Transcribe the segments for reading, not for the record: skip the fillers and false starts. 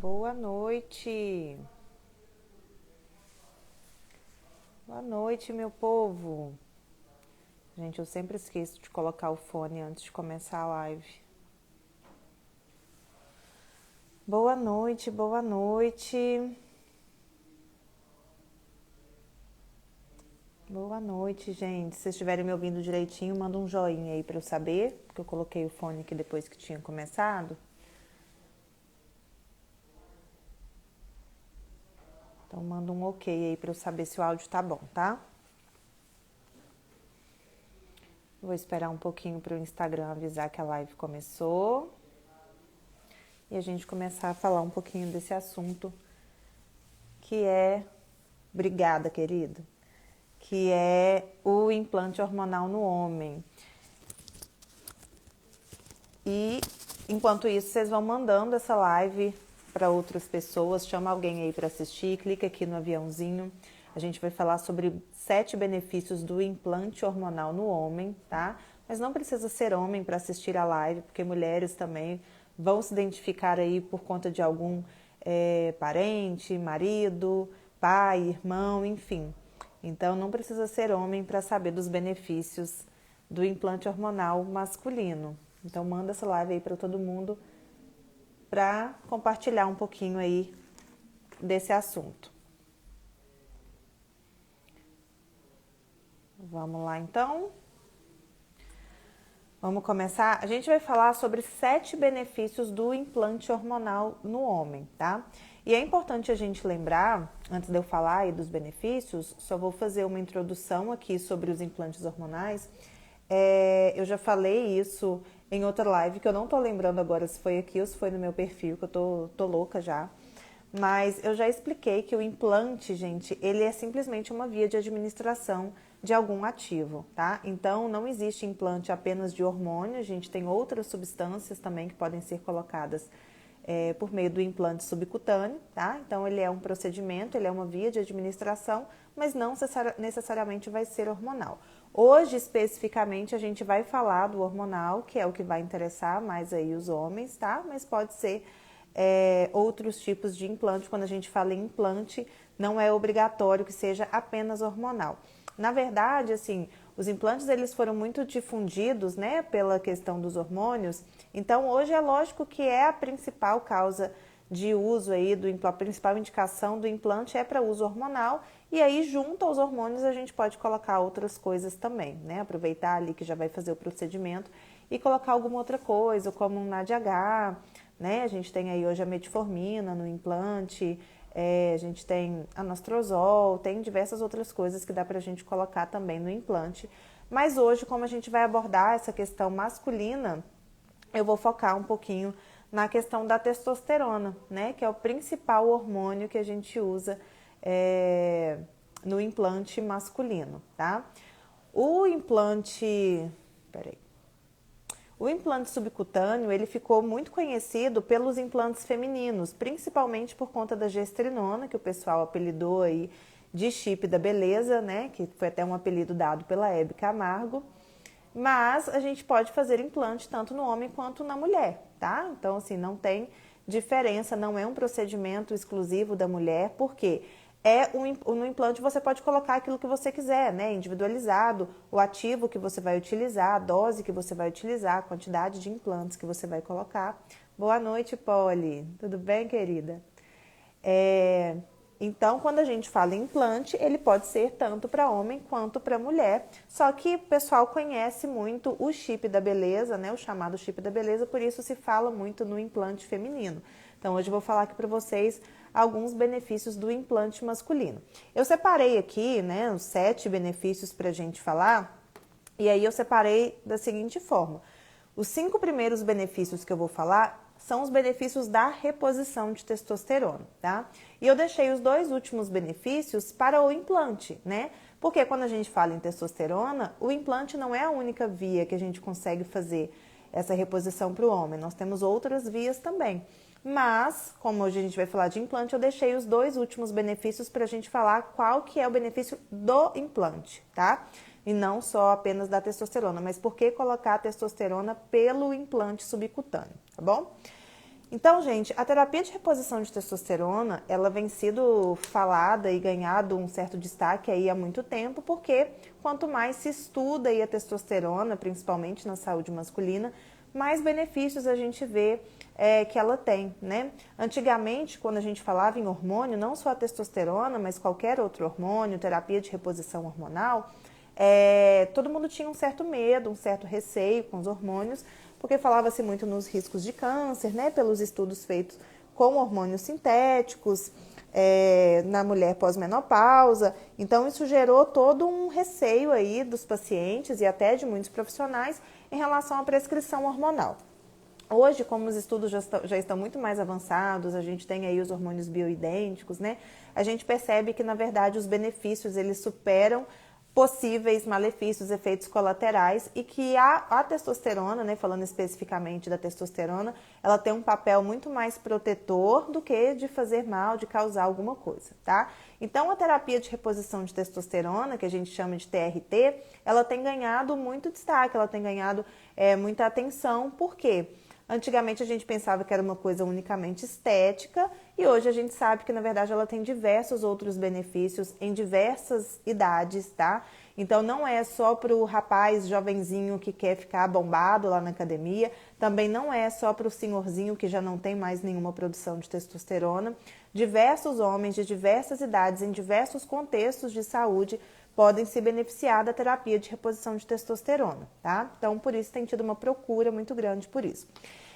Boa noite. Boa noite, meu povo. Gente, eu sempre esqueço de colocar o fone antes de começar a live. Boa noite, boa noite. Boa noite, gente. Se vocês estiverem me ouvindo direitinho, manda um joinha aí pra eu saber, porque eu coloquei o fone aqui depois que tinha começado. Então manda um ok aí pra eu saber se o áudio tá bom, tá? Vou esperar um pouquinho para o Instagram avisar que a live começou e a gente começar a falar um pouquinho desse assunto que é, obrigada, querido, que é o implante hormonal no homem. E enquanto isso, vocês vão mandando essa live para outras pessoas, chama alguém aí para assistir, clica aqui no aviãozinho. A gente vai falar sobre 7 benefícios do implante hormonal no homem, tá? Mas não precisa ser homem para assistir a live, porque mulheres também vão se identificar aí por conta de algum parente, marido, pai, irmão, enfim. Então não precisa ser homem para saber dos benefícios do implante hormonal masculino. Então manda essa live aí para todo mundo para compartilhar um pouquinho aí desse assunto. Vamos lá então. Vamos começar. A gente vai falar sobre 7 benefícios do implante hormonal no homem, tá? E é importante a gente lembrar, antes de eu falar aí dos benefícios, só vou fazer uma introdução aqui sobre os implantes hormonais. Eu já falei isso em outra live, que eu não tô lembrando agora se foi aqui ou se foi no meu perfil, que eu tô louca já. Mas eu já expliquei que o implante, gente, ele é simplesmente uma via de administração de algum ativo, tá? Então, não existe implante apenas de hormônio, a gente tem outras substâncias também que podem ser colocadas por meio do implante subcutâneo, tá? Então, ele é um procedimento, ele é uma via de administração, mas não necessariamente vai ser hormonal. Hoje, especificamente, a gente vai falar do hormonal, que é o que vai interessar mais aí os homens, tá? Mas pode ser outros tipos de implante. Quando a gente fala em implante, não é obrigatório que seja apenas hormonal. Na verdade, assim, os implantes eles foram muito difundidos, né, pela questão dos hormônios. Então, hoje é lógico que é a principal causa de uso aí a principal indicação do implante é para uso hormonal. E aí, junto aos hormônios, a gente pode colocar outras coisas também, né? Aproveitar ali que já vai fazer o procedimento e colocar alguma outra coisa, como um NADH, né? A gente tem aí hoje a metformina no implante, a gente tem anastrozol, tem diversas outras coisas que dá pra gente colocar também no implante. Mas hoje, como a gente vai abordar essa questão masculina, eu vou focar um pouquinho na questão da testosterona, né? Que é o principal hormônio que a gente usa no implante masculino, tá? O implante... Peraí. O implante subcutâneo, ele ficou muito conhecido pelos implantes femininos, principalmente por conta da gestrinona, que o pessoal apelidou aí de chip da beleza, né? Que foi até um apelido dado pela Hebe Camargo. Mas a gente pode fazer implante tanto no homem quanto na mulher, tá? Então, assim, não tem diferença, não é um procedimento exclusivo da mulher, porque no implante você pode colocar aquilo que você quiser, né? Individualizado, o ativo que você vai utilizar, a dose que você vai utilizar, a quantidade de implantes que você vai colocar. Boa noite, Polly. Tudo bem, querida? Então, quando a gente fala em implante, ele pode ser tanto para homem quanto para mulher. Só que o pessoal conhece muito o chip da beleza, né? O chamado chip da beleza, por isso se fala muito no implante feminino. Então, hoje eu vou falar aqui para vocês alguns benefícios do implante masculino. Eu separei aqui, né, os 7 benefícios para a gente falar, e aí eu separei da seguinte forma. Os 5 primeiros benefícios que eu vou falar são os benefícios da reposição de testosterona, tá? E eu deixei os 2 últimos benefícios para o implante, né? Porque quando a gente fala em testosterona, o implante não é a única via que a gente consegue fazer essa reposição para o homem. Nós temos outras vias também. Mas, como hoje a gente vai falar de implante, eu deixei os 2 últimos benefícios para a gente falar qual que é o benefício do implante, tá? E não só apenas da testosterona, mas por que colocar a testosterona pelo implante subcutâneo, tá bom? Então, gente, a terapia de reposição de testosterona, ela vem sido falada e ganhado um certo destaque aí há muito tempo, porque quanto mais se estuda aí a testosterona, principalmente na saúde masculina, mais benefícios a gente vê que ela tem, né? Antigamente, quando a gente falava em hormônio, não só a testosterona, mas qualquer outro hormônio, terapia de reposição hormonal, todo mundo tinha um certo medo, um certo receio com os hormônios, porque falava-se muito nos riscos de câncer, né, pelos estudos feitos com hormônios sintéticos, na mulher pós-menopausa. Então, isso gerou todo um receio aí dos pacientes e até de muitos profissionais em relação à prescrição hormonal. Hoje, como os estudos já estão muito mais avançados, a gente tem aí os hormônios bioidênticos, né? A gente percebe que, na verdade, os benefícios, eles superam possíveis malefícios, efeitos colaterais, e que a testosterona, né, falando especificamente da testosterona, ela tem um papel muito mais protetor do que de fazer mal, de causar alguma coisa, tá? Então, a terapia de reposição de testosterona, que a gente chama de TRT, ela tem ganhado muito destaque, ela tem ganhado muita atenção. Por quê? Antigamente a gente pensava que era uma coisa unicamente estética e hoje a gente sabe que na verdade ela tem diversos outros benefícios em diversas idades, tá? Então não é só para o rapaz jovenzinho que quer ficar bombado lá na academia, também não é só para o senhorzinho que já não tem mais nenhuma produção de testosterona. Diversos homens de diversas idades, em diversos contextos de saúde, podem se beneficiar da terapia de reposição de testosterona, tá? Então, por isso tem tido uma procura muito grande por isso.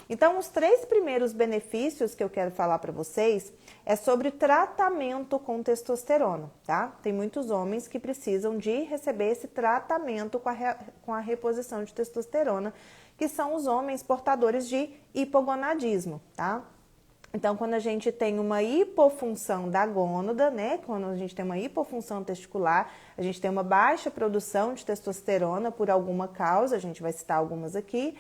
Então, os 3 primeiros benefícios que eu quero falar para vocês é sobre tratamento com testosterona, tá? Tem muitos homens que precisam de receber esse tratamento com a reposição de testosterona, que são os homens portadores de hipogonadismo, tá? Então, quando a gente tem uma hipofunção da gônada, né? Quando a gente tem uma hipofunção testicular, a gente tem uma baixa produção de testosterona por alguma causa, a gente vai citar algumas aqui,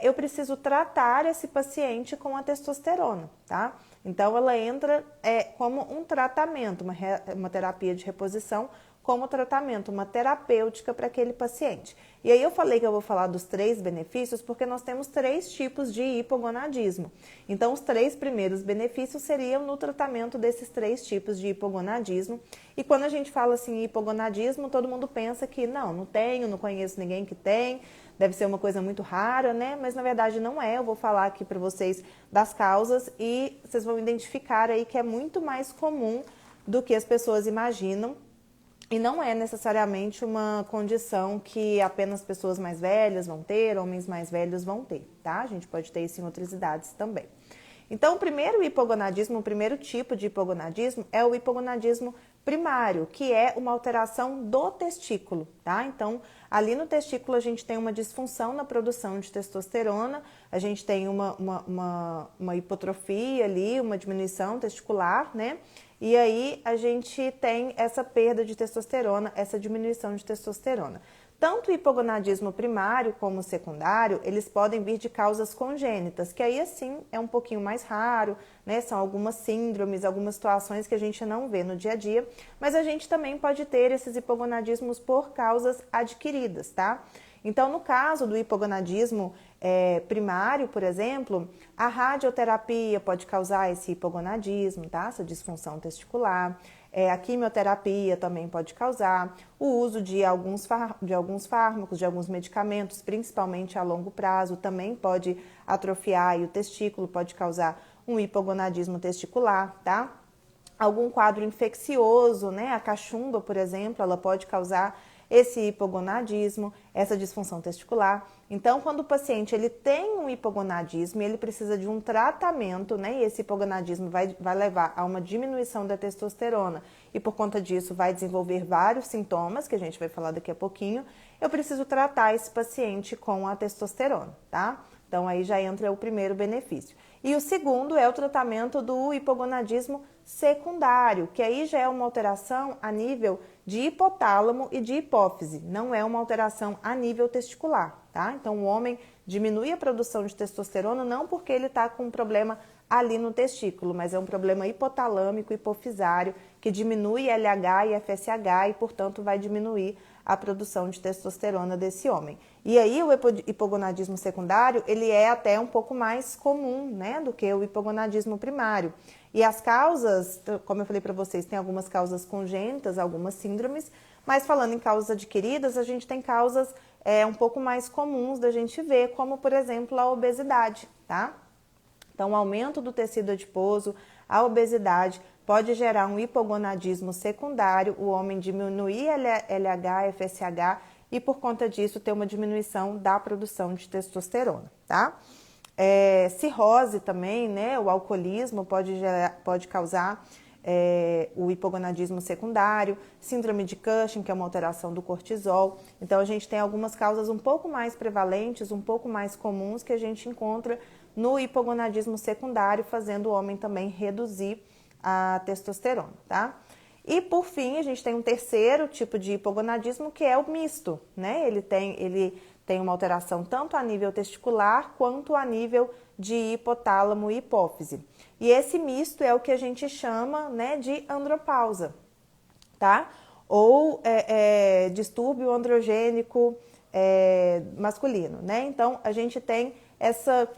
eu preciso tratar esse paciente com a testosterona, tá? Então, ela entra como um tratamento, uma terapia de reposição, como tratamento, uma terapêutica para aquele paciente. E aí eu falei que eu vou falar dos 3 benefícios porque nós temos 3 tipos de hipogonadismo. Então, os 3 primeiros benefícios seriam no tratamento desses 3 tipos de hipogonadismo. E quando a gente fala assim hipogonadismo, todo mundo pensa que não tenho, não conheço ninguém que tem, deve ser uma coisa muito rara, né? Mas na verdade não é. Eu vou falar aqui para vocês das causas e vocês vão identificar aí que é muito mais comum do que as pessoas imaginam. E não é necessariamente uma condição que apenas pessoas mais velhas vão ter, homens mais velhos vão ter, tá? A gente pode ter isso em outras idades também. Então, o primeiro hipogonadismo, o primeiro tipo de hipogonadismo é o hipogonadismo primário, que é uma alteração do testículo, tá? Então, ali no testículo a gente tem uma disfunção na produção de testosterona, a gente tem uma hipotrofia ali, uma diminuição testicular, né? E aí a gente tem essa perda de testosterona, essa diminuição de testosterona. Tanto o hipogonadismo primário como o secundário, eles podem vir de causas congênitas, que aí assim é um pouquinho mais raro, né? São algumas síndromes, algumas situações que a gente não vê no dia a dia, mas a gente também pode ter esses hipogonadismos por causas adquiridas, tá? Então, no caso do hipogonadismo primário, por exemplo, a radioterapia pode causar esse hipogonadismo, tá? Essa disfunção testicular. A quimioterapia também pode causar. O uso de alguns fármacos, de alguns medicamentos, principalmente a longo prazo, também pode atrofiar o testículo, pode causar um hipogonadismo testicular, tá? Algum quadro infeccioso, né? A cachumba, por exemplo, ela pode causar esse hipogonadismo, essa disfunção testicular. Então, quando o paciente ele tem um hipogonadismo, ele precisa de um tratamento, né? E esse hipogonadismo vai levar a uma diminuição da testosterona e por conta disso vai desenvolver vários sintomas, que a gente vai falar daqui a pouquinho. Eu preciso tratar esse paciente com a testosterona, tá? Então, aí já entra o primeiro benefício. E o segundo é o tratamento do hipogonadismo secundário, que aí já é uma alteração a nível de hipotálamo e de hipófise, não é uma alteração a nível testicular, tá? Então, o homem diminui a produção de testosterona não porque ele está com um problema ali no testículo, mas é um problema hipotalâmico hipofisário que diminui LH e FSH e, portanto, vai diminuir a produção de testosterona desse homem. E aí o hipogonadismo secundário, ele é até um pouco mais comum, né, do que o hipogonadismo primário. E as causas, como eu falei para vocês, tem algumas causas congênitas, algumas síndromes, mas falando em causas adquiridas, a gente tem causas um pouco mais comuns da gente ver, como, por exemplo, a obesidade, tá? Então, o aumento do tecido adiposo, a obesidade, pode gerar um hipogonadismo secundário, o homem diminuir LH, FSH e, por conta disso, ter uma diminuição da produção de testosterona, tá? Cirrose também, né? O alcoolismo pode causar o hipogonadismo secundário, síndrome de Cushing, que é uma alteração do cortisol. Então, a gente tem algumas causas um pouco mais prevalentes, um pouco mais comuns que a gente encontra no hipogonadismo secundário, fazendo o homem também reduzir a testosterona, tá? E, por fim, a gente tem um terceiro tipo de hipogonadismo, que é o misto, né? Ele tem uma alteração tanto a nível testicular quanto a nível de hipotálamo e hipófise. E esse misto é o que a gente chama, né, de andropausa, tá? Ou distúrbio androgênico masculino, né? Então, a gente tem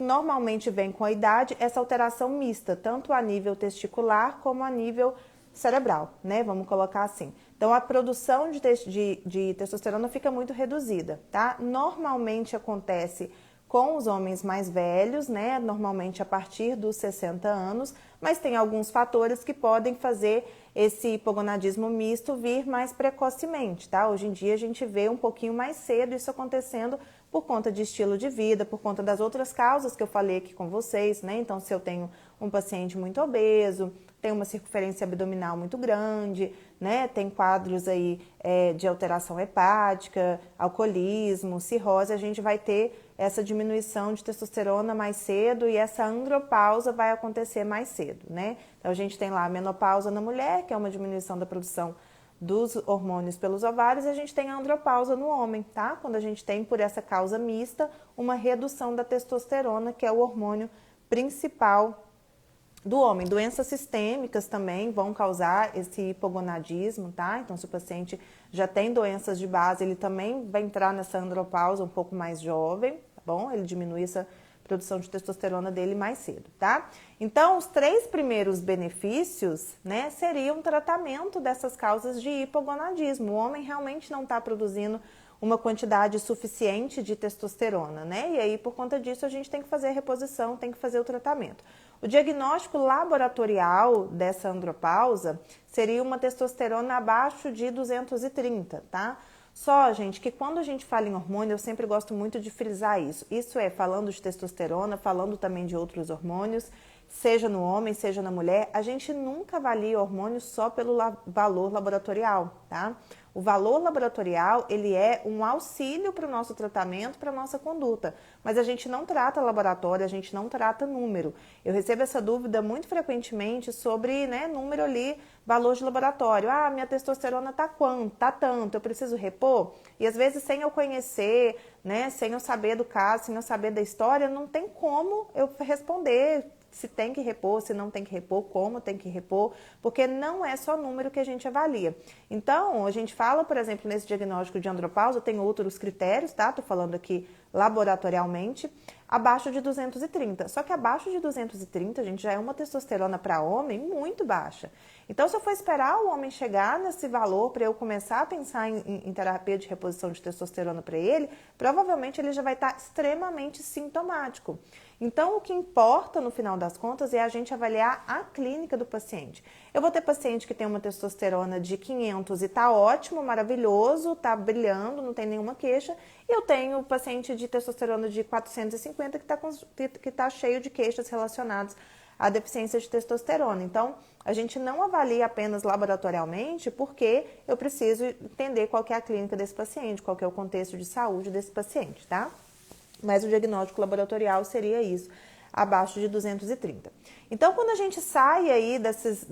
normalmente vem com a idade, essa alteração mista, tanto a nível testicular como a nível cerebral, né? Vamos colocar assim. Então, a produção de testosterona fica muito reduzida, tá? Normalmente acontece com os homens mais velhos, né? Normalmente a partir dos 60 anos, mas tem alguns fatores que podem fazer esse hipogonadismo misto vir mais precocemente, tá? Hoje em dia a gente vê um pouquinho mais cedo isso acontecendo por conta de estilo de vida, por conta das outras causas que eu falei aqui com vocês, né? Então, se eu tenho um paciente muito obeso, tem uma circunferência abdominal muito grande, né? Tem quadros aí de alteração hepática, alcoolismo, cirrose, a gente vai ter essa diminuição de testosterona mais cedo e essa andropausa vai acontecer mais cedo, né? Então, a gente tem lá a menopausa na mulher, que é uma diminuição da produção dos hormônios pelos ovários, e a gente tem a andropausa no homem, tá? Quando a gente tem, por essa causa mista, uma redução da testosterona, que é o hormônio principal do homem. Doenças sistêmicas também vão causar esse hipogonadismo, tá? Então, se o paciente já tem doenças de base, ele também vai entrar nessa andropausa um pouco mais jovem, tá bom? Ele diminui essa produção de testosterona dele mais cedo, tá? Então, os 3 primeiros benefícios, né, seriam um tratamento dessas causas de hipogonadismo. O homem realmente não está produzindo uma quantidade suficiente de testosterona, né? E aí, por conta disso, a gente tem que fazer a reposição, tem que fazer o tratamento. O diagnóstico laboratorial dessa andropausa seria uma testosterona abaixo de 230, tá? Só, gente, que quando a gente fala em hormônio, eu sempre gosto muito de frisar isso. Isso é falando de testosterona, falando também de outros hormônios, seja no homem, seja na mulher, a gente nunca avalia hormônio só pelo valor laboratorial, tá? O valor laboratorial, ele é um auxílio para o nosso tratamento, para a nossa conduta, mas a gente não trata laboratório, a gente não trata número. Eu recebo essa dúvida muito frequentemente sobre, né, número ali, valor de laboratório. Ah, minha testosterona tá quanto? Tá tanto, eu preciso repor? E às vezes sem eu conhecer, né, sem eu saber do caso, sem eu saber da história, não tem como eu responder se tem que repor, se não tem que repor, como tem que repor, porque não é só número que a gente avalia. Então, a gente fala, por exemplo, nesse diagnóstico de andropausa, tem outros critérios, tá? Tô falando aqui laboratorialmente, abaixo de 230. Só que abaixo de 230, a gente já é uma testosterona para homem muito baixa. Então, se eu for esperar o homem chegar nesse valor para eu começar a pensar em terapia de reposição de testosterona para ele, provavelmente ele já vai estar extremamente sintomático. Então, o que importa no final das contas é a gente avaliar a clínica do paciente. Eu vou ter paciente que tem uma testosterona de 500 e está ótimo, maravilhoso, está brilhando, não tem nenhuma queixa. E eu tenho paciente de testosterona de 450 que tá cheio de queixas relacionadas à deficiência de testosterona. Então, a gente não avalia apenas laboratorialmente porque eu preciso entender qual que é a clínica desse paciente, qual que é o contexto de saúde desse paciente, tá? Mas o diagnóstico laboratorial seria isso. abaixo de 230. Então, quando a gente sai aí dessas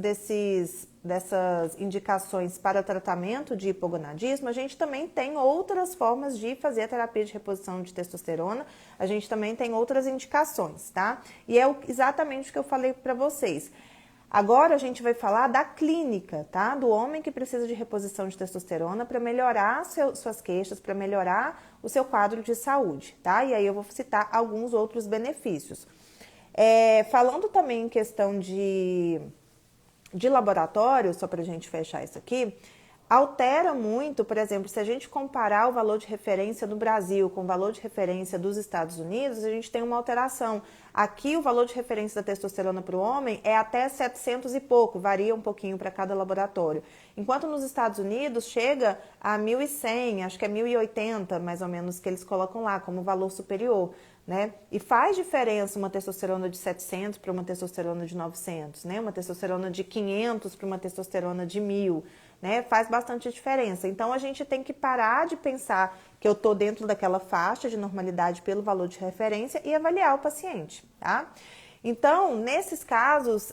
indicações para tratamento de hipogonadismo, a gente também tem outras formas de fazer a terapia de reposição de testosterona, a gente também tem outras indicações, tá? E é exatamente o que eu falei para vocês. Agora a gente vai falar da clínica, tá? Do homem que precisa de reposição de testosterona para melhorar suas queixas, para melhorar o seu quadro de saúde, tá? E aí eu vou citar alguns outros benefícios. Falando também em questão de laboratório, só para a gente fechar isso aqui, altera muito, por exemplo, se a gente comparar o valor de referência do Brasil com o valor de referência dos Estados Unidos, a gente tem uma alteração. Aqui o valor de referência da testosterona para o homem é até 700 e pouco, varia um pouquinho para cada laboratório. Enquanto nos Estados Unidos chega a 1.100, acho que é 1.080 mais ou menos que eles colocam lá como valor superior, né? E faz diferença uma testosterona de 700 para uma testosterona de 900, né? Uma testosterona de 500 para uma testosterona de 1.000, né? Faz bastante diferença. Então, a gente tem que parar de pensar que eu estou dentro daquela faixa de normalidade pelo valor de referência e avaliar o paciente, tá? Então, nesses casos,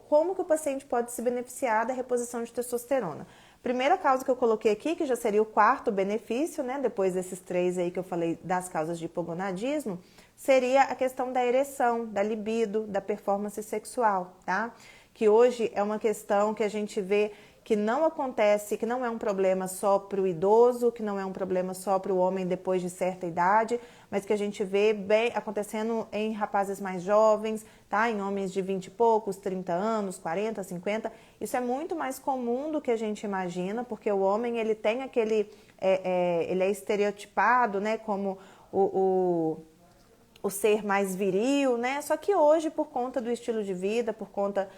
como que o paciente pode se beneficiar da reposição de testosterona? Primeira causa que eu coloquei aqui, que já seria o quarto benefício, né? Depois desses 3 aí que eu falei das causas de hipogonadismo, seria a questão da ereção, da libido, da performance sexual, tá? Que hoje é uma questão que a gente vê que não acontece, que não é um problema só para o idoso, que não é um problema só para o homem depois de certa idade, mas que a gente vê bem acontecendo em rapazes mais jovens, tá? Em homens de 20 e poucos, 30 anos, 40, 50. Isso é muito mais comum do que a gente imagina, porque o homem ele tem aquele, ele é estereotipado, né, como o ser mais viril, né? Só que hoje, por conta do estilo de vida, por conta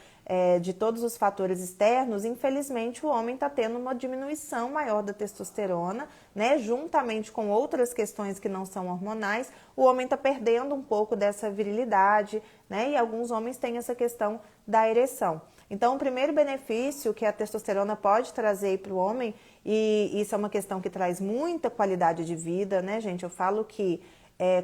de todos os fatores externos, infelizmente o homem está tendo uma diminuição maior da testosterona, né? Juntamente com outras questões que não são hormonais, o homem está perdendo um pouco dessa virilidade, né? E alguns homens têm essa questão da ereção. Então, o primeiro benefício que a testosterona pode trazer para o homem, e isso é uma questão que traz muita qualidade de vida, né, gente? Eu falo que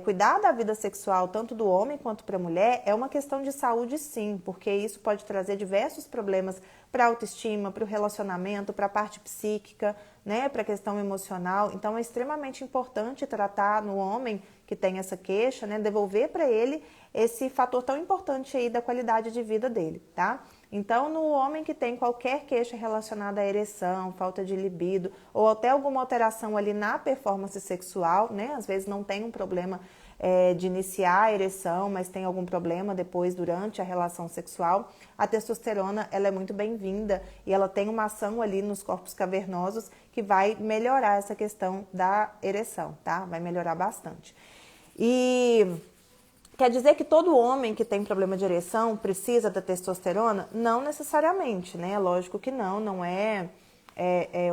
cuidar da vida sexual, tanto do homem quanto para a mulher, é uma questão de saúde sim, porque isso pode trazer diversos problemas para a autoestima, para o relacionamento, para a parte psíquica, né, para a questão emocional. Então, é extremamente importante tratar no homem que tem essa queixa, né, devolver para ele esse fator tão importante aí da qualidade de vida dele, tá? Então, no homem que tem qualquer queixa relacionada à ereção, falta de libido, ou até alguma alteração ali na performance sexual, né? Às vezes não tem um problema de iniciar a ereção, mas tem algum problema depois, durante a relação sexual, a testosterona ela é muito bem-vinda e ela tem uma ação ali nos corpos cavernosos que vai melhorar essa questão da ereção, tá? Vai melhorar bastante. E quer dizer que todo homem que tem problema de ereção precisa da testosterona? Não necessariamente, né? Lógico que não é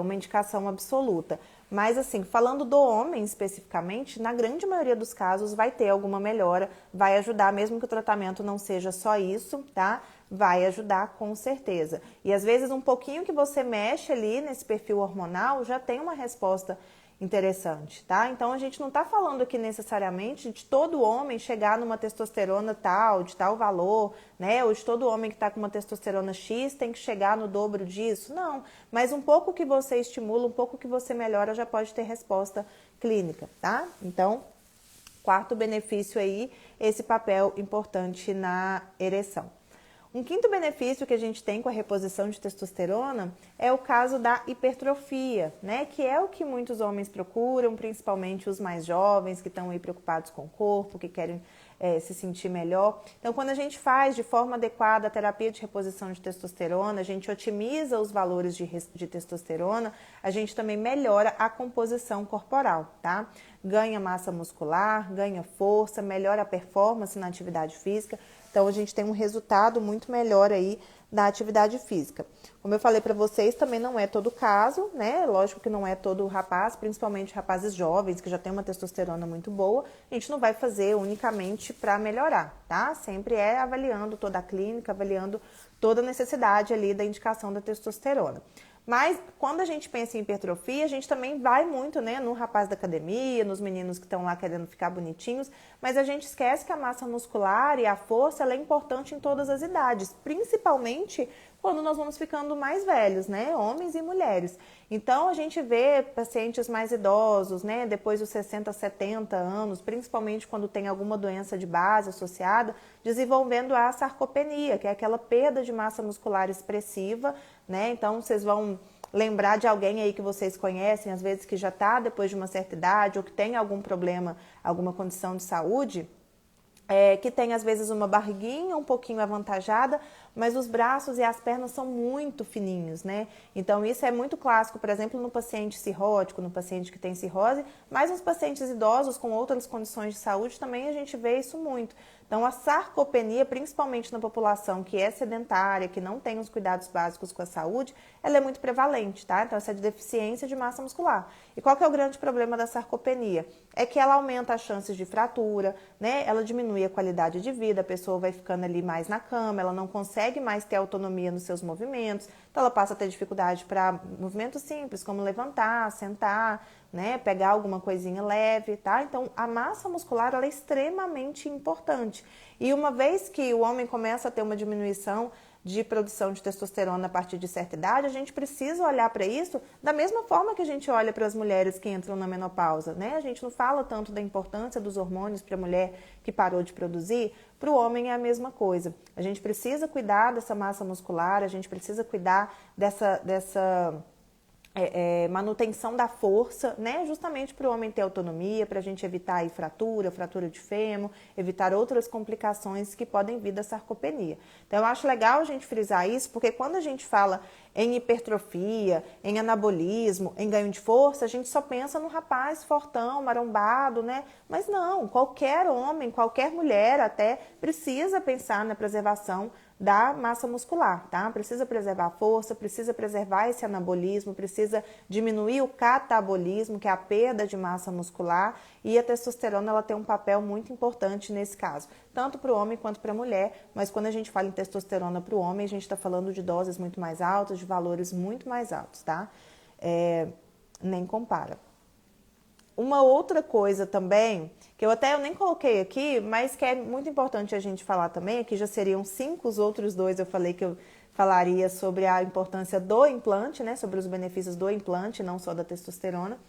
uma indicação absoluta. Mas assim, falando do homem especificamente, na grande maioria dos casos vai ter alguma melhora, vai ajudar, mesmo que o tratamento não seja só isso, tá? Vai ajudar com certeza. E às vezes um pouquinho que você mexe ali nesse perfil hormonal já tem uma resposta interessante, tá? Então, a gente não está falando aqui necessariamente de todo homem chegar numa testosterona tal, de tal valor, né? Ou de todo homem que está com uma testosterona X tem que chegar no dobro disso. Não, mas um pouco que você estimula, um pouco que você melhora já pode ter resposta clínica, tá? Então, quarto benefício aí, esse papel importante na ereção. Um quinto benefício que a gente tem com a reposição de testosterona é o caso da hipertrofia, né? Que é o que muitos homens procuram, principalmente os mais jovens que estão aí preocupados com o corpo, que querem se sentir melhor. Então, quando a gente faz de forma adequada a terapia de reposição de testosterona, a gente otimiza os valores de testosterona, a gente também melhora a composição corporal, tá? Ganha massa muscular, ganha força, melhora a performance na atividade física. Então, a gente tem um resultado muito melhor aí na atividade física. Como eu falei para vocês, também não é todo caso, né? Lógico que não é todo rapaz, principalmente rapazes jovens que já tem uma testosterona muito boa. A gente não vai fazer unicamente para melhorar, tá? Sempre é avaliando toda a clínica, avaliando toda a necessidade ali da indicação da testosterona. Mas quando a gente pensa em hipertrofia, a gente também vai muito, né, no rapaz da academia, nos meninos que estão lá querendo ficar bonitinhos, mas a gente esquece que a massa muscular e a força ela é importante em todas as idades, principalmente quando nós vamos ficando mais velhos, né, homens e mulheres. Então a gente vê pacientes mais idosos, né, depois dos 60, 70 anos, principalmente quando tem alguma doença de base associada, desenvolvendo a sarcopenia, que é aquela perda de massa muscular expressiva, né? Então vocês vão lembrar de alguém aí que vocês conhecem, às vezes que já está depois de uma certa idade ou que tem algum problema, alguma condição de saúde, que tem às vezes uma barriguinha um pouquinho avantajada, mas os braços e as pernas são muito fininhos, né? Então isso é muito clássico, por exemplo, no paciente cirrótico, no paciente que tem cirrose, mas nos pacientes idosos com outras condições de saúde também a gente vê isso muito. Então a sarcopenia, principalmente na população que é sedentária, que não tem os cuidados básicos com a saúde, ela é muito prevalente, tá? Então essa é de deficiência de massa muscular. E qual que é o grande problema da sarcopenia? É que ela aumenta as chances de fratura, né? Ela diminui a qualidade de vida, a pessoa vai ficando ali mais na cama, ela não consegue mais ter autonomia nos seus movimentos, então ela passa a ter dificuldade para movimentos simples, como levantar, sentar, né, pegar alguma coisinha leve, tá? Então a massa muscular ela é extremamente importante. E uma vez que o homem começa a ter uma diminuição de produção de testosterona a partir de certa idade, a gente precisa olhar para isso da mesma forma que a gente olha para as mulheres que entram na menopausa, né? A gente não fala tanto da importância dos hormônios para a mulher que parou de produzir, para o homem é a mesma coisa. A gente precisa cuidar dessa massa muscular, a gente precisa cuidar dessa manutenção da força, né? Justamente para o homem ter autonomia, para a gente evitar aí fratura de fêmur, evitar outras complicações que podem vir da sarcopenia. Então eu acho legal a gente frisar isso, porque quando a gente fala em hipertrofia, em anabolismo, em ganho de força, a gente só pensa no rapaz fortão, marombado, né? Mas não, qualquer homem, qualquer mulher até precisa pensar na preservação da massa muscular, tá? Precisa preservar a força, precisa preservar esse anabolismo, precisa diminuir o catabolismo, que é a perda de massa muscular, e a testosterona ela tem um papel muito importante nesse caso, tanto para o homem quanto para a mulher, mas quando a gente fala em testosterona para o homem, a gente está falando de doses muito mais altas, de valores muito mais altos, tá? Nem compara. Uma outra coisa também, que eu nem coloquei aqui, mas que é muito importante a gente falar também, aqui já seriam 5, os outros 2 eu falei que eu falaria sobre a importância do implante, né, sobre os benefícios do implante, não só da testosterona.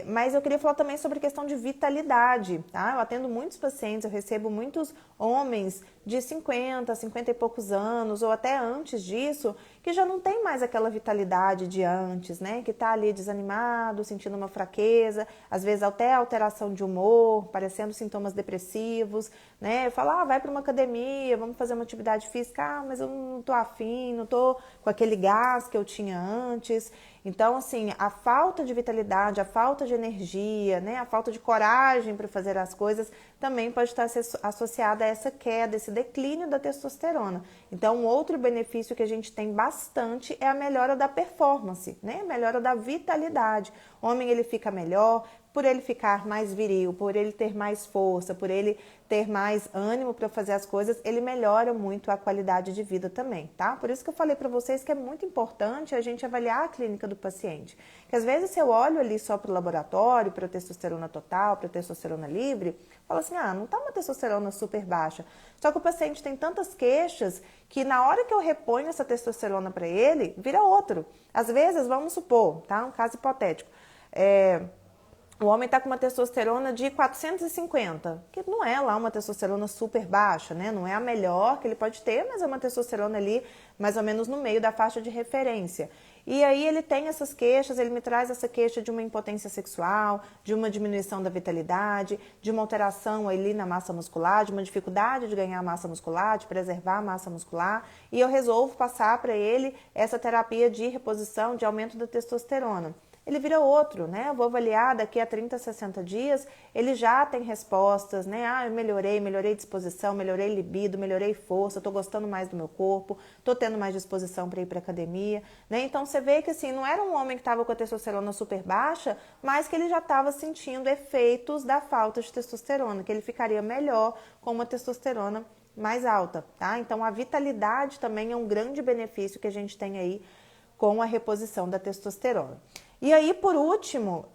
Mas eu queria falar também sobre a questão de vitalidade, tá? Eu atendo muitos pacientes, eu recebo muitos homens de 50, 50 e poucos anos, ou até antes disso, que já não tem mais aquela vitalidade de antes, né? Que tá ali desanimado, sentindo uma fraqueza, às vezes até alteração de humor, parecendo sintomas depressivos, né? Fala, vai para uma academia, vamos fazer uma atividade física, mas eu não tô afim, não tô com aquele gás que eu tinha antes. Então, assim, a falta de vitalidade, a falta de energia, né, a falta de coragem para fazer as coisas também pode estar associada a essa queda, esse declínio da testosterona. Então, um outro benefício que a gente tem bastante é a melhora da performance, né, a melhora da vitalidade. O homem, ele fica melhor por ele ficar mais viril, por ele ter mais força, por ele ter mais ânimo para fazer as coisas, ele melhora muito a qualidade de vida também, tá? Por isso que eu falei para vocês que é muito importante a gente avaliar a clínica do paciente. Que às vezes se eu olho ali só para o laboratório, para a testosterona total, para a testosterona livre, falo assim, não tá uma testosterona super baixa. Só que o paciente tem tantas queixas que na hora que eu reponho essa testosterona para ele, vira outro. Às vezes, vamos supor, tá? Um caso hipotético. O homem está com uma testosterona de 450, que não é lá uma testosterona super baixa, né? Não é a melhor que ele pode ter, mas é uma testosterona ali mais ou menos no meio da faixa de referência. E aí ele tem essas queixas, ele me traz essa queixa de uma impotência sexual, de uma diminuição da vitalidade, de uma alteração ali na massa muscular, de uma dificuldade de ganhar massa muscular, de preservar a massa muscular, e eu resolvo passar para ele essa terapia de reposição, de aumento da testosterona. Ele vira outro, né? Eu vou avaliar daqui a 30, 60 dias, ele já tem respostas, né? Eu melhorei disposição, melhorei libido, melhorei força, tô gostando mais do meu corpo, tô tendo mais disposição para ir para academia, né? Então você vê que assim, não era um homem que estava com a testosterona super baixa, mas que ele já estava sentindo efeitos da falta de testosterona, que ele ficaria melhor com uma testosterona mais alta, tá? Então a vitalidade também é um grande benefício que a gente tem aí com a reposição da testosterona. E aí, por último,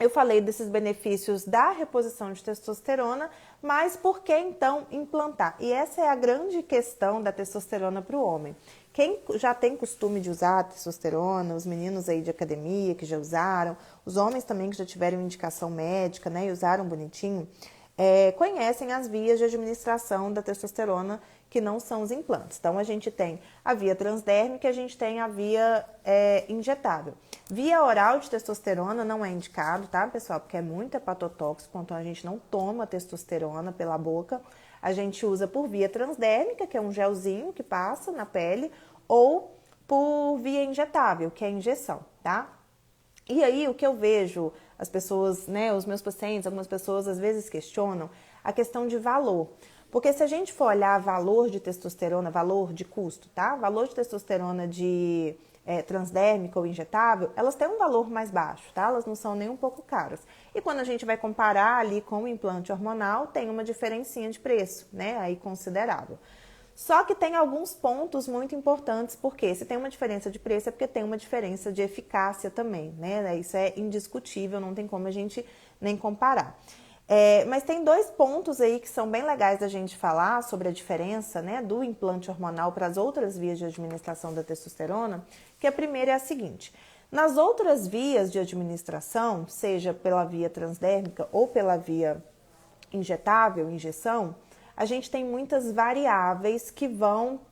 eu falei desses benefícios da reposição de testosterona, mas por que então implantar? E essa é a grande questão da testosterona para o homem. Quem já tem costume de usar testosterona, os meninos aí de academia que já usaram, os homens também que já tiveram indicação médica, né, e usaram bonitinho, conhecem as vias de administração da testosterona que não são os implantes. Então, a gente tem a via transdérmica e a gente tem a via injetável. Via oral de testosterona não é indicado, tá, pessoal? Porque é muito hepatotóxico, então a gente não toma testosterona pela boca. A gente usa por via transdérmica, que é um gelzinho que passa na pele, ou por via injetável, que é a injeção, tá? E aí, o que eu vejo, as pessoas, né, os meus pacientes, algumas pessoas às vezes questionam a questão de valor. Porque se a gente for olhar valor de testosterona, valor de custo, tá? Valor de testosterona de transdérmica ou injetável, elas têm um valor mais baixo, tá? Elas não são nem um pouco caras. E quando a gente vai comparar ali com o implante hormonal, tem uma diferencinha de preço, né? Aí considerável. Só que tem alguns pontos muito importantes, porque se tem uma diferença de preço é porque tem uma diferença de eficácia também, né? Isso é indiscutível, não tem como a gente nem comparar. Mas tem dois pontos aí que são bem legais da gente falar sobre a diferença, né, do implante hormonal para as outras vias de administração da testosterona, que a primeira é a seguinte: nas outras vias de administração, seja pela via transdérmica ou pela via injetável, injeção, a gente tem muitas variáveis que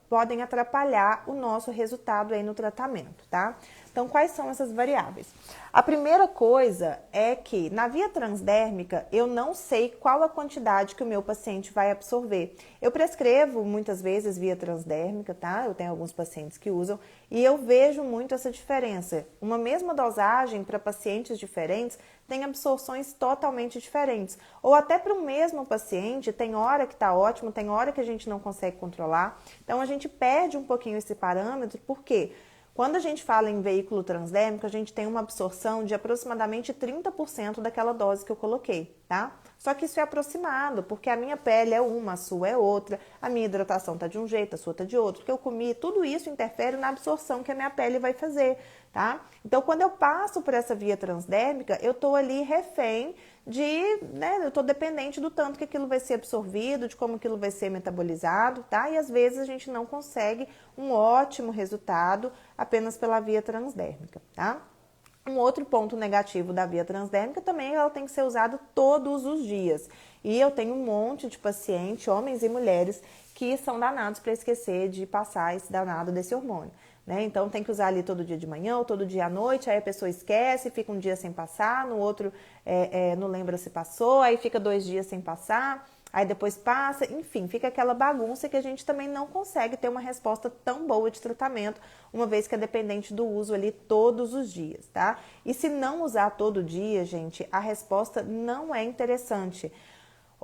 podem atrapalhar o nosso resultado aí no tratamento, tá? Então, quais são essas variáveis? A primeira coisa é que na via transdérmica eu não sei qual a quantidade que o meu paciente vai absorver. Eu prescrevo muitas vezes via transdérmica, tá? Eu tenho alguns pacientes que usam e eu vejo muito essa diferença. Uma mesma dosagem para pacientes diferentes tem absorções totalmente diferentes. Ou até para o mesmo paciente, tem hora que está ótimo, tem hora que a gente não consegue controlar. Então, a gente perde um pouquinho esse parâmetro, por quê? Quando a gente fala em veículo transdérmico, a gente tem uma absorção de aproximadamente 30% daquela dose que eu coloquei, tá? Só que isso é aproximado, porque a minha pele é uma, a sua é outra, a minha hidratação tá de um jeito, a sua tá de outro, o que eu comi, tudo isso interfere na absorção que a minha pele vai fazer, tá? Então, quando eu passo por essa via transdérmica, eu tô ali refém eu tô dependente do tanto que aquilo vai ser absorvido, de como aquilo vai ser metabolizado, tá? E às vezes a gente não consegue um ótimo resultado apenas pela via transdérmica, tá? Um outro ponto negativo da via transdérmica também é que ela tem que ser usada todos os dias. E eu tenho um monte de pacientes, homens e mulheres, que são danados para esquecer de passar esse danado desse hormônio. Né? Então tem que usar ali todo dia de manhã ou todo dia à noite, aí a pessoa esquece, fica um dia sem passar, no outro não lembra se passou, aí fica 2 dias sem passar, aí depois passa, enfim, fica aquela bagunça que a gente também não consegue ter uma resposta tão boa de tratamento, uma vez que é dependente do uso ali todos os dias, tá? E se não usar todo dia, gente, a resposta não é interessante.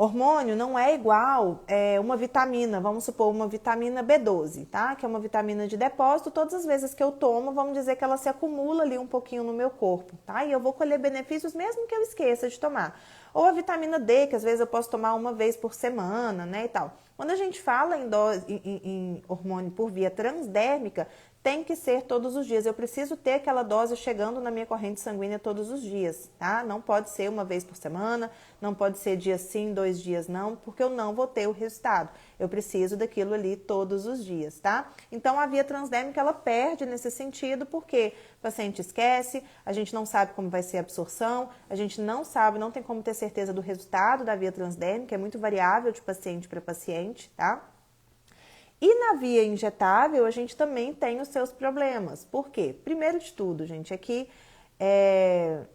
Hormônio não é igual uma vitamina, vamos supor, uma vitamina B12, tá? Que é uma vitamina de depósito, todas as vezes que eu tomo, vamos dizer que ela se acumula ali um pouquinho no meu corpo, tá? E eu vou colher benefícios mesmo que eu esqueça de tomar. Ou a vitamina D, que às vezes eu posso tomar uma vez por semana, né, e tal. Quando a gente fala em hormônio por via transdérmica, tem que ser todos os dias. Eu preciso ter aquela dose chegando na minha corrente sanguínea todos os dias, tá? Não pode ser uma vez por semana, não pode ser dia sim, 2 dias não, porque eu não vou ter o resultado. Eu preciso daquilo ali todos os dias, tá? Então, a via transdérmica, ela perde nesse sentido, porque o paciente esquece, a gente não sabe como vai ser a absorção, a gente não sabe, não tem como ter certeza do resultado da via transdérmica, é muito variável de paciente para paciente, tá? E na via injetável, a gente também tem os seus problemas. Por quê? Primeiro de tudo, gente, é que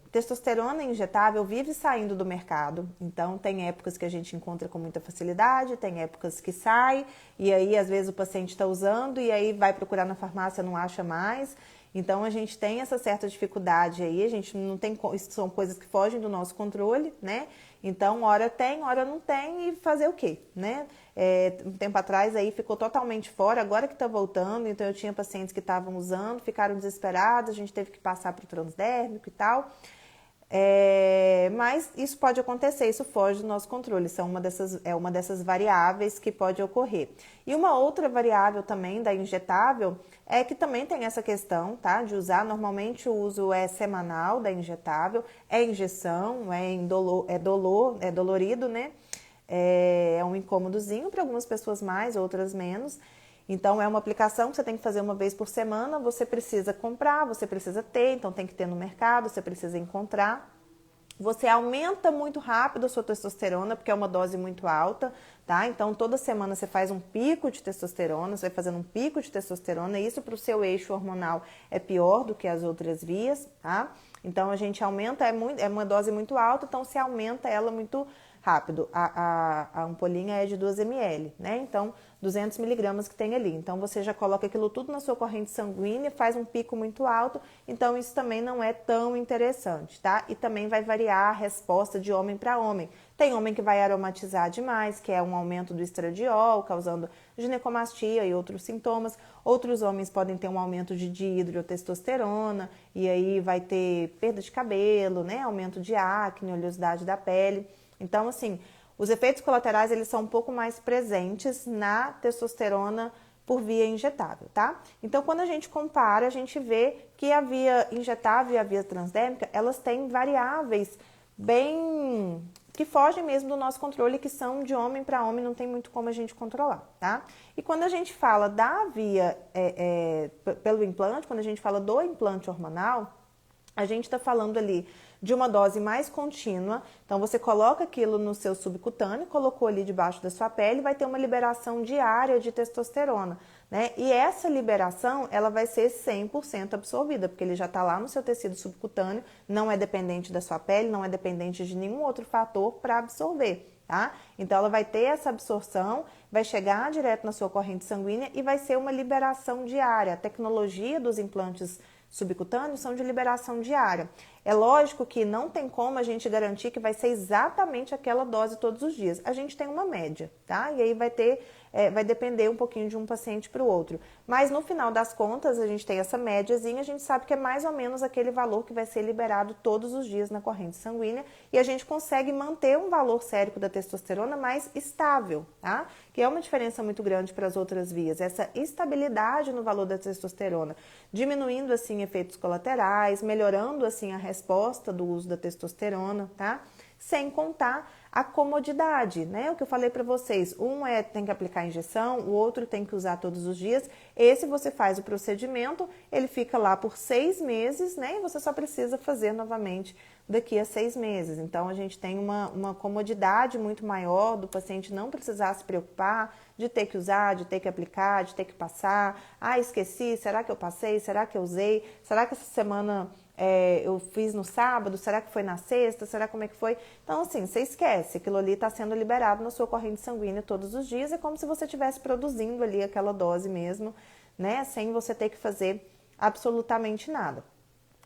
testosterona injetável vive saindo do mercado. Então, tem épocas que a gente encontra com muita facilidade, tem épocas que sai, e aí, às vezes, o paciente está usando, e aí vai procurar na farmácia, não acha mais. Então, a gente tem essa certa dificuldade aí, a gente não tem, isso são coisas que fogem do nosso controle, né? Então, hora tem, hora não tem, e fazer o quê, né? Um tempo atrás aí ficou totalmente fora, agora que está voltando, então eu tinha pacientes que estavam usando, ficaram desesperados, a gente teve que passar para o transdérmico e tal. Mas isso pode acontecer, isso foge do nosso controle, é uma dessas variáveis que pode ocorrer. E uma outra variável também da injetável é que também tem essa questão, tá, de usar. Normalmente o uso é semanal da injetável, é injeção, é dolorido, né? É um incômodozinho para algumas pessoas mais, outras menos. Então, é uma aplicação que você tem que fazer uma vez por semana, você precisa comprar, você precisa ter, então tem que ter no mercado, você precisa encontrar. Você aumenta muito rápido a sua testosterona, porque é uma dose muito alta, tá? Então, toda semana você faz um pico de testosterona, você vai fazendo um pico de testosterona, e isso para o seu eixo hormonal é pior do que as outras vias, tá? Então, a gente aumenta, é uma dose muito alta, então se aumenta ela muito rápido. A ampolinha é de 2 ml, né? Então, 200 miligramas que tem ali. Então, você já coloca aquilo tudo na sua corrente sanguínea, faz um pico muito alto, então isso também não é tão interessante, tá? E também vai variar a resposta de homem para homem. Tem homem que vai aromatizar demais, que é um aumento do estradiol, causando ginecomastia e outros sintomas. Outros homens podem ter um aumento de dihidrotestosterona, e aí vai ter perda de cabelo, né? Aumento de acne, oleosidade da pele. Então, assim, os efeitos colaterais, eles são um pouco mais presentes na testosterona por via injetável, tá? Então, quando a gente compara, a gente vê que a via injetável e a via transdérmica, elas têm variáveis bem que fogem mesmo do nosso controle, que são de homem para homem, não tem muito como a gente controlar, tá? E quando a gente fala da via pelo implante, quando a gente fala do implante hormonal, a gente está falando ali de uma dose mais contínua. Então, você coloca aquilo no seu subcutâneo, colocou ali debaixo da sua pele, vai ter uma liberação diária de testosterona, né? E essa liberação, ela vai ser 100% absorvida, porque ele já está lá no seu tecido subcutâneo, não é dependente da sua pele, não é dependente de nenhum outro fator para absorver, tá? Então, ela vai ter essa absorção, vai chegar direto na sua corrente sanguínea e vai ser uma liberação diária. A tecnologia dos implantes subcutâneos são de liberação diária. É lógico que não tem como a gente garantir que vai ser exatamente aquela dose todos os dias. A gente tem uma média, tá? E aí vai depender um pouquinho de um paciente para o outro. Mas no final das contas, a gente tem essa médiazinha, a gente sabe que é mais ou menos aquele valor que vai ser liberado todos os dias na corrente sanguínea, e a gente consegue manter um valor sérico da testosterona mais estável, tá? Que é uma diferença muito grande para as outras vias, essa estabilidade no valor da testosterona, diminuindo assim efeitos colaterais, melhorando assim a resposta do uso da testosterona, tá? Sem contar a comodidade, né? O que eu falei para vocês, tem que aplicar injeção, o outro tem que usar todos os dias. Esse você faz o procedimento, ele fica lá por 6 meses, né? E você só precisa fazer novamente daqui a 6 meses. Então, a gente tem uma comodidade muito maior do paciente não precisar se preocupar de ter que usar, de ter que aplicar, de ter que passar. Ah, esqueci, será que eu passei? Será que eu usei? Será que essa semana eu fiz no sábado? Será que foi na sexta? Será como é que foi? Então, assim, você esquece, aquilo ali está sendo liberado na sua corrente sanguínea todos os dias, é como se você estivesse produzindo ali aquela dose mesmo, né, sem você ter que fazer absolutamente nada.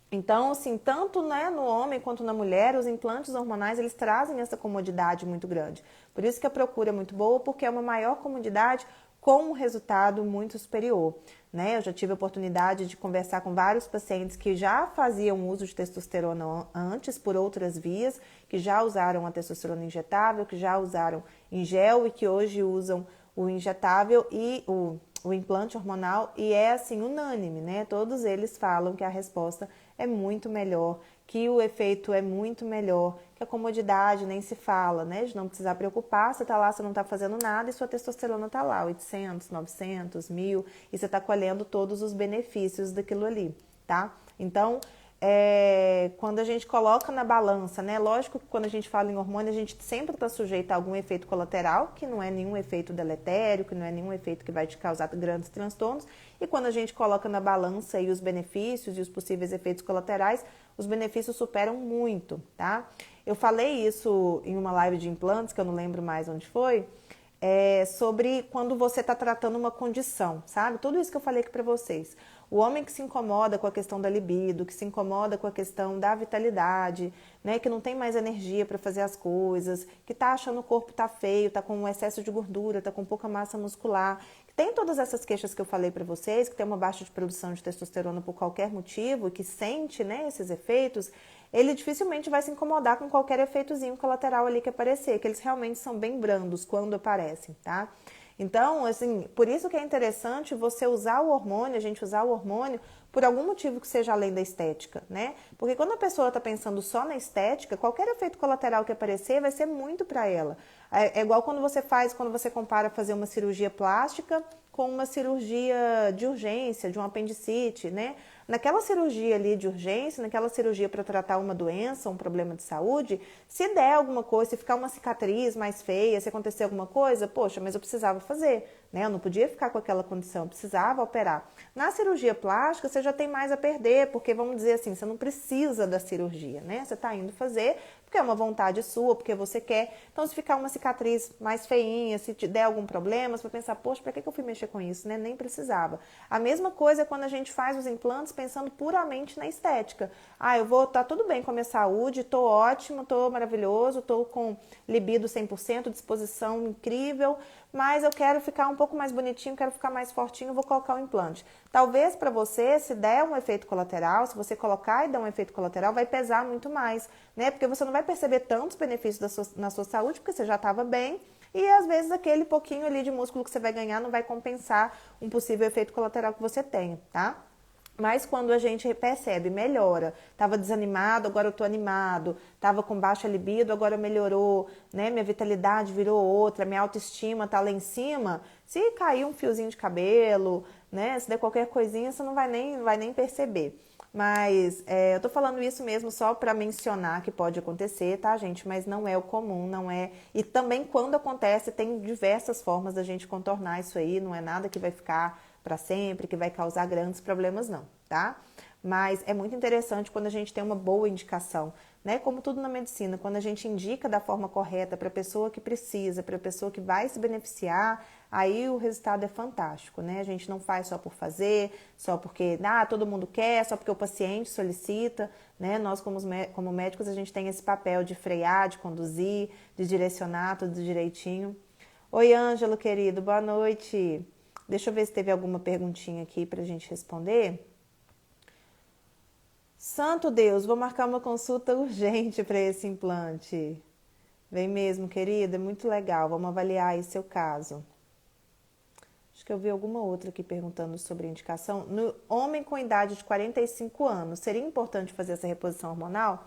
Então, assim, tanto, né, no homem quanto na mulher, os implantes hormonais, eles trazem essa comodidade muito grande. Por isso que a procura é muito boa, porque é uma maior comodidade com um resultado muito superior, né? Eu já tive a oportunidade de conversar com vários pacientes que já faziam uso de testosterona antes por outras vias, que já usaram a testosterona injetável, que já usaram em gel e que hoje usam o injetável e o implante hormonal, e é assim unânime, né? Todos eles falam que a resposta é muito melhor, que o efeito é muito melhor, que a comodidade nem se fala, né? De não precisar preocupar, você tá lá, você não tá fazendo nada e sua testosterona tá lá, 800, 900, 1000, e você tá colhendo todos os benefícios daquilo ali, tá? Então, quando a gente coloca na balança, né? Lógico que quando a gente fala em hormônio, a gente sempre está sujeito a algum efeito colateral, que não é nenhum efeito deletério, que não é nenhum efeito que vai te causar grandes transtornos. E quando a gente coloca na balança aí os benefícios e os possíveis efeitos colaterais, os benefícios superam muito, tá? Eu falei isso em uma live de implantes, que eu não lembro mais onde foi, sobre quando você está tratando uma condição, sabe? Tudo isso que eu falei aqui para vocês. O homem que se incomoda com a questão da libido, que se incomoda com a questão da vitalidade, né, que não tem mais energia para fazer as coisas, que está achando o corpo tá feio, tá com um excesso de gordura, tá com pouca massa muscular, que tem todas essas queixas que eu falei para vocês, que tem uma baixa de produção de testosterona por qualquer motivo, que sente, né, esses efeitos, ele dificilmente vai se incomodar com qualquer efeitozinho colateral ali que aparecer, que eles realmente são bem brandos quando aparecem, tá? Então, assim, por isso que é interessante você usar o hormônio, a gente usar o hormônio por algum motivo que seja além da estética, né? Porque quando a pessoa está pensando só na estética, qualquer efeito colateral que aparecer vai ser muito para ela. É igual quando você compara fazer uma cirurgia plástica com uma cirurgia de urgência, de um apendicite, né? Naquela cirurgia ali de urgência, naquela cirurgia para tratar uma doença, um problema de saúde, se der alguma coisa, se ficar uma cicatriz mais feia, se acontecer alguma coisa, poxa, mas eu precisava fazer, né? Eu não podia ficar com aquela condição, eu precisava operar. Na cirurgia plástica, você já tem mais a perder, porque vamos dizer assim, você não precisa da cirurgia, né? Você está indo fazer porque é uma vontade sua, porque você quer. Então, se ficar uma cicatriz mais feinha, se te der algum problema, você vai pensar, poxa, para que eu fui mexer com isso, né? Nem precisava. A mesma coisa é quando a gente faz os implantes pensando puramente na estética. Ah, tá tudo bem com a minha saúde, tô ótimo, tô maravilhoso, tô com libido 100%, disposição incrível, mas eu quero ficar um pouco mais bonitinho, quero ficar mais fortinho, vou colocar o implante. Talvez para você, se der um efeito colateral, se você colocar e der um efeito colateral, vai pesar muito mais, né? Porque você não vai perceber tantos benefícios na sua saúde, porque você já estava bem, e às vezes aquele pouquinho ali de músculo que você vai ganhar não vai compensar um possível efeito colateral que você tenha, tá? Mas quando a gente percebe, melhora. Estava desanimado, agora eu estou animado. Estava com baixa libido, agora melhorou. Né? Minha vitalidade virou outra, minha autoestima está lá em cima. Se cair um fiozinho de cabelo, né? Se der qualquer coisinha, você não vai nem perceber. Mas eu tô falando isso mesmo só para mencionar que pode acontecer, tá, gente? Mas não é o comum, não é. E também quando acontece, tem diversas formas da gente contornar isso aí, não é nada que vai ficar para sempre, que vai causar grandes problemas, não, tá? Mas é muito interessante quando a gente tem uma boa indicação, né? Como tudo na medicina, quando a gente indica da forma correta para a pessoa que precisa, para a pessoa que vai se beneficiar, aí o resultado é fantástico, né? A gente não faz só por fazer, só porque todo mundo quer, só porque o paciente solicita, né? Nós, como médicos, a gente tem esse papel de frear, de conduzir, de direcionar tudo direitinho. Oi, Ângelo, querido, boa noite. Deixa eu ver se teve alguma perguntinha aqui para a gente responder. Santo Deus, vou marcar uma consulta urgente para esse implante. Vem mesmo, querida, é muito legal. Vamos avaliar aí seu caso. Acho que eu vi alguma outra aqui perguntando sobre indicação. No homem com idade de 45 anos, seria importante fazer essa reposição hormonal?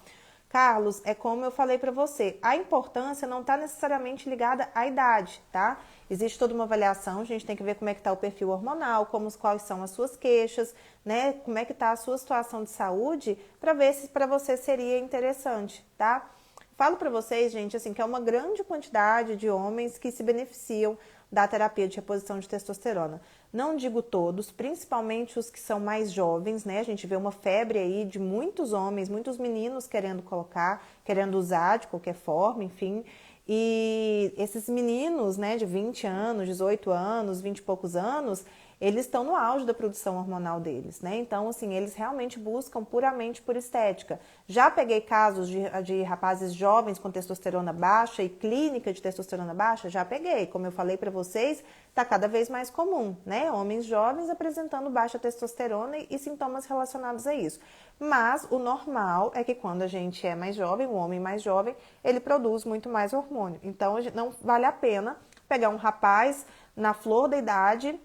Carlos, é como eu falei para você, a importância não está necessariamente ligada à idade, tá? Existe toda uma avaliação, a gente tem que ver como é que está o perfil hormonal, quais são as suas queixas, né? Como é que está a sua situação de saúde, para ver se para você seria interessante, tá? Falo para vocês, gente, assim, que é uma grande quantidade de homens que se beneficiam da terapia de reposição de testosterona. Não digo todos, principalmente os que são mais jovens, né? A gente vê uma febre aí de muitos homens, muitos meninos querendo colocar, querendo usar de qualquer forma, enfim. E esses meninos, né, de 20 anos, 18 anos, 20 e poucos anos, eles estão no auge da produção hormonal deles, né? Então, assim, eles realmente buscam puramente por estética. Já peguei casos de rapazes jovens com testosterona baixa e clínica de testosterona baixa, já peguei. Como eu falei para vocês, está cada vez mais comum, né? Homens jovens apresentando baixa testosterona e sintomas relacionados a isso. Mas o normal é que quando a gente é mais jovem, um homem mais jovem, ele produz muito mais hormônio. Então, não vale a pena pegar um rapaz na flor da idade,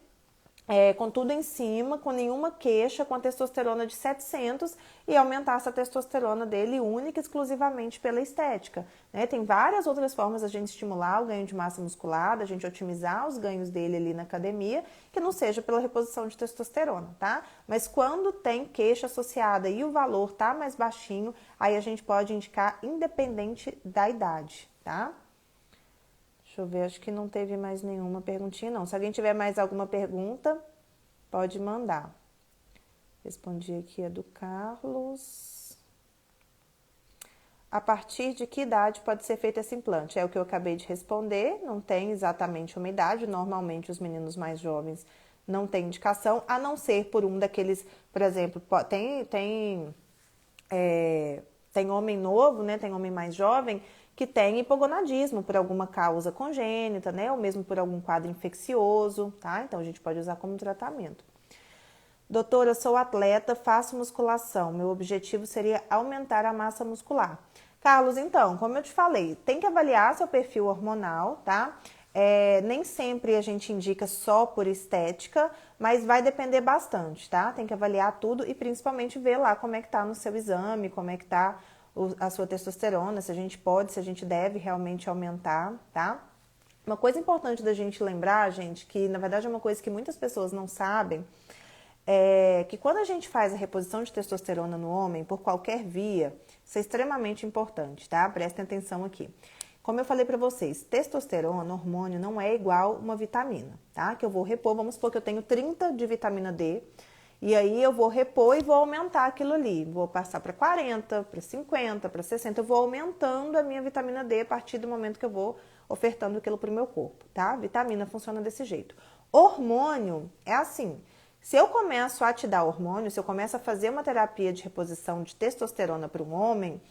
com tudo em cima, com nenhuma queixa, com a testosterona de 700 e aumentar essa testosterona dele única e exclusivamente pela estética, né? Tem várias outras formas da gente estimular o ganho de massa muscular, da gente otimizar os ganhos dele ali na academia, que não seja pela reposição de testosterona, tá? Mas quando tem queixa associada e o valor tá mais baixinho, aí a gente pode indicar independente da idade, tá? Deixa eu ver, acho que não teve mais nenhuma perguntinha, não. Se alguém tiver mais alguma pergunta, pode mandar. Respondi aqui a do Carlos. A partir de que idade pode ser feito esse implante? É o que eu acabei de responder, não tem exatamente uma idade. Normalmente, os meninos mais jovens não têm indicação, a não ser por um daqueles, por exemplo, tem homem novo, né? Tem homem mais jovem que tem hipogonadismo por alguma causa congênita, né? Ou mesmo por algum quadro infeccioso, tá? Então, a gente pode usar como tratamento. Doutora, eu sou atleta, faço musculação. Meu objetivo seria aumentar a massa muscular. Carlos, então, como eu te falei, tem que avaliar seu perfil hormonal, tá? Nem sempre a gente indica só por estética, mas vai depender bastante, tá? Tem que avaliar tudo e principalmente ver lá como é que tá no seu exame, como é que tá a sua testosterona, se a gente pode, se a gente deve realmente aumentar, tá? Uma coisa importante da gente lembrar, gente, que na verdade é uma coisa que muitas pessoas não sabem, é que quando a gente faz a reposição de testosterona no homem, por qualquer via, isso é extremamente importante, tá? Prestem atenção aqui. Como eu falei pra vocês, testosterona, hormônio, não é igual uma vitamina, tá? Que eu vou repor, vamos supor que eu tenho 30 de vitamina D, e aí eu vou repor e vou aumentar aquilo ali. Vou passar para 40, para 50, para 60, eu vou aumentando a minha vitamina D a partir do momento que eu vou ofertando aquilo pro meu corpo, tá? Vitamina funciona desse jeito. Hormônio é assim, se eu começo a te dar hormônio, se eu começo a fazer uma terapia de reposição de testosterona para um homem,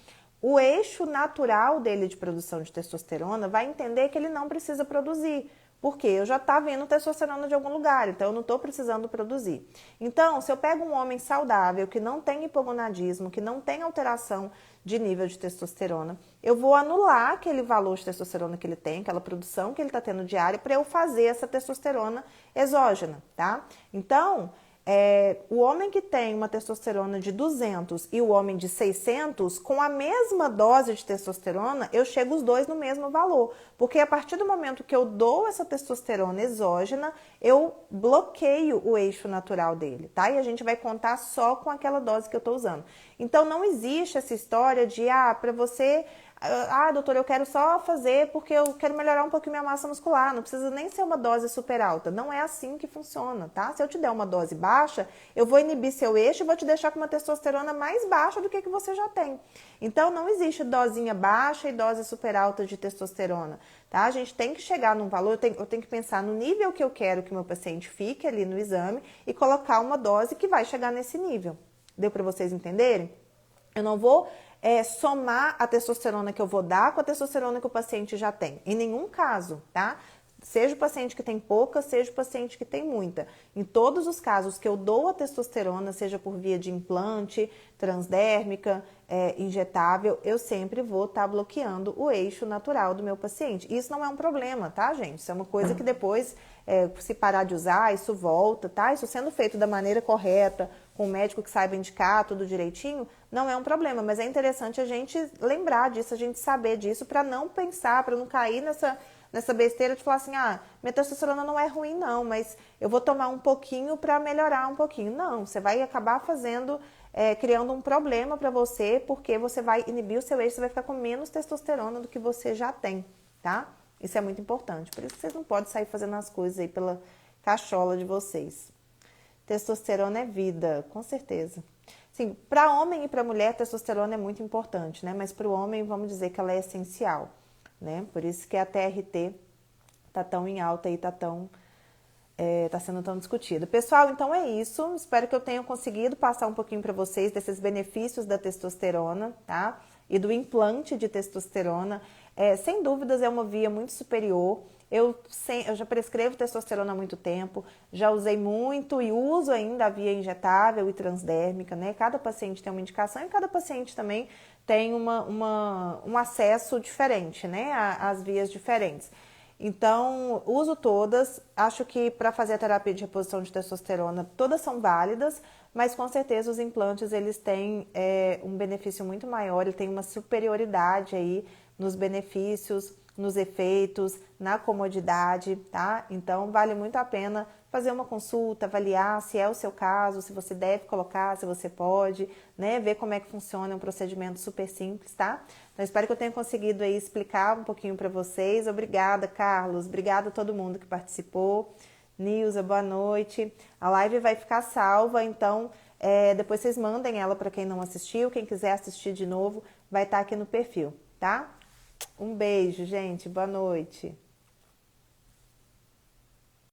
o eixo natural dele de produção de testosterona vai entender que ele não precisa produzir. Porque eu já tá vendo testosterona de algum lugar, então eu não estou precisando produzir. Então, se eu pego um homem saudável, que não tem hipogonadismo, que não tem alteração de nível de testosterona, eu vou anular aquele valor de testosterona que ele tem, aquela produção que ele está tendo diária, para eu fazer essa testosterona exógena, tá? Então, o homem que tem uma testosterona de 200 e o homem de 600, com a mesma dose de testosterona, eu chego os dois no mesmo valor. Porque a partir do momento que eu dou essa testosterona exógena, eu bloqueio o eixo natural dele, tá? E a gente vai contar só com aquela dose que eu estou usando. Então, não existe essa história de, para você... doutor, eu quero só fazer porque eu quero melhorar um pouquinho minha massa muscular. Não precisa nem ser uma dose super alta. Não é assim que funciona, tá? Se eu te der uma dose baixa, eu vou inibir seu eixo e vou te deixar com uma testosterona mais baixa do que você já tem. Então, não existe dosinha baixa e dose super alta de testosterona, tá? A gente tem que chegar num valor, eu tenho que pensar no nível que eu quero que o meu paciente fique ali no exame e colocar uma dose que vai chegar nesse nível. Deu para vocês entenderem? Eu não vou somar a testosterona que eu vou dar com a testosterona que o paciente já tem. Em nenhum caso, tá? Seja o paciente que tem pouca, seja o paciente que tem muita. Em todos os casos que eu dou a testosterona, seja por via de implante, transdérmica, injetável, eu sempre vou estar bloqueando o eixo natural do meu paciente. Isso não é um problema, tá, gente? Isso é uma coisa que depois, se parar de usar, isso volta, tá? Isso sendo feito da maneira correta, com um médico que saiba indicar tudo direitinho, não é um problema. Mas é interessante a gente lembrar disso, a gente saber disso, para não pensar, para não cair nessa besteira de falar assim, minha testosterona não é ruim não, mas eu vou tomar um pouquinho para melhorar um pouquinho. Não, você vai acabar criando um problema para você, porque você vai inibir o seu eixo, você vai ficar com menos testosterona do que você já tem, tá? Isso é muito importante, por isso que vocês não podem sair fazendo as coisas aí pela cachola de vocês. Testosterona é vida, com certeza. Sim, para homem e para mulher, testosterona é muito importante, né? Mas para o homem, vamos dizer que ela é essencial, né? Por isso que a TRT tá tão em alta e tá sendo tão discutida. Pessoal, então é isso. Espero que eu tenha conseguido passar um pouquinho para vocês desses benefícios da testosterona, tá? E do implante de testosterona. Sem dúvidas, é uma via muito superior. Eu já prescrevo testosterona há muito tempo, já usei muito e uso ainda a via injetável e transdérmica, né? Cada paciente tem uma indicação e cada paciente também tem um acesso diferente, né? Às vias diferentes. Então, uso todas. Acho que para fazer a terapia de reposição de testosterona, todas são válidas, mas com certeza os implantes eles têm um benefício muito maior, ele tem uma superioridade aí nos benefícios, nos efeitos, na comodidade, tá? Então, vale muito a pena fazer uma consulta, avaliar se é o seu caso, se você deve colocar, se você pode, né? Ver como é que funciona, é um procedimento super simples, tá? Então, espero que eu tenha conseguido aí explicar um pouquinho para vocês. Obrigada, Carlos. Obrigada a todo mundo que participou. Nilza, boa noite. A live vai ficar salva, então depois vocês mandem ela para quem não assistiu. Quem quiser assistir de novo, vai estar aqui no perfil, tá? Um beijo, gente. Boa noite.